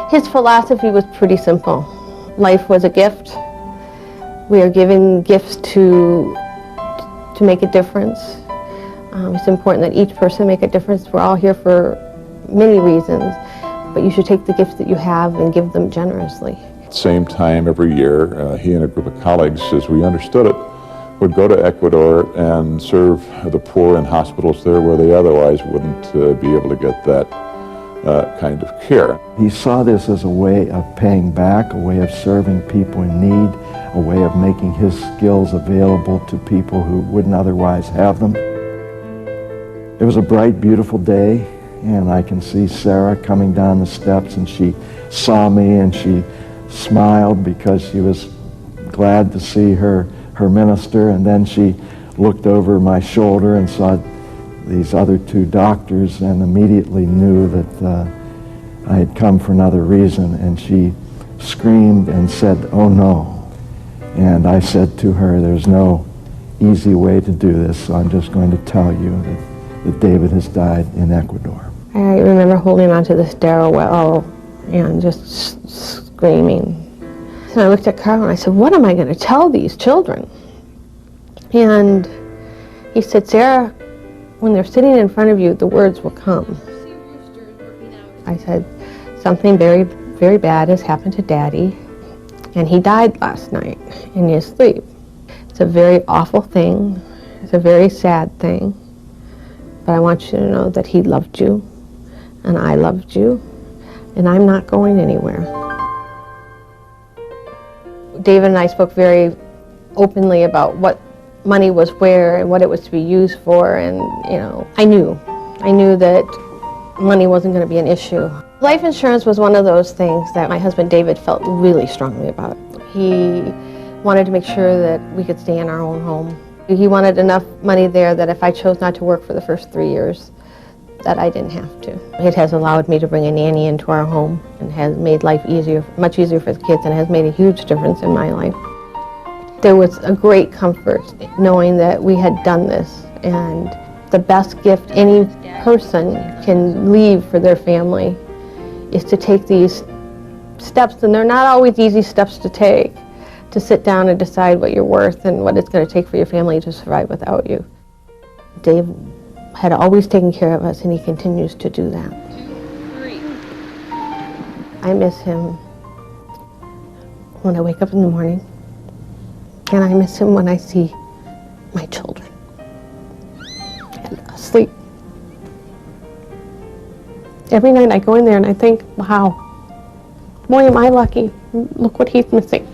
His philosophy was pretty simple. Life was a gift. We are given gifts to make a difference. It's important that each person make a difference. We're all here for many reasons, but you should take the gifts that you have and give them generously. At the same time, every year, he and a group of colleagues, as we understood it, would go to Ecuador and serve the poor in hospitals there where they otherwise wouldn't be able to get that kind of care. He saw this as a way of paying back, a way of serving people in need, a way of making his skills available to people who wouldn't otherwise have them. It was a bright, beautiful day, and I can see Sarah coming down the steps, and she saw me and she smiled because she was glad to see her minister, and then she looked over my shoulder and saw these other two doctors and immediately knew that I had come for another reason, and she screamed and said, "Oh no." And I said to her, "There's no easy way to do this, so I'm just going to tell you that David has died in Ecuador." I remember holding onto the stairwell and just screaming. And I looked at Carl and I said, "What am I going to tell these children?" And he said, "Sarah, when they're sitting in front of you, the words will come." I said, "Something very, very bad has happened to Daddy, and he died last night in his sleep. It's a very awful thing. It's a very sad thing. But I want you to know that he loved you, and I loved you, and I'm not going anywhere." David and I spoke very openly about what money was where and what it was to be used for, and I knew that money wasn't going to be an issue. Life insurance was one of those things that my husband David felt really strongly about. He wanted to make sure that we could stay in our own home. He wanted enough money there that if I chose not to work for the first 3 years, that I didn't have to. It has allowed me to bring a nanny into our home and has made life easier, much easier for the kids, and has made a huge difference in my life. There was a great comfort knowing that we had done this, and the best gift any person can leave for their family is to take these steps, and they're not always easy steps to take, to sit down and decide what you're worth and what it's going to take for your family to survive without you. Dave had always taken care of us, and he continues to do that. 2, 3. I miss him when I wake up in the morning, and I miss him when I see my children asleep. Every night I go in there and I think, wow, boy am I lucky. Look what he's missing.